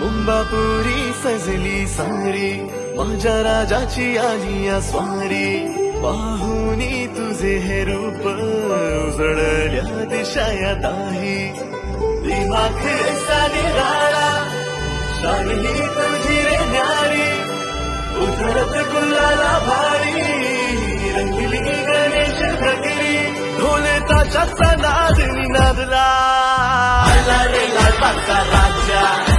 मुंबापुरी सजली सारी माझ्या राजाची आली या स्वारी पाहुनी तुझे हे रूप उजळल्या दिशा या दाही दिमाखे निराळा शाही तुझी रे न्यारी उजळत गुलाला भारी रंगली गणेश भगरी ढोले ताशाचा नाद निनादला आला रे लालबागचा राजा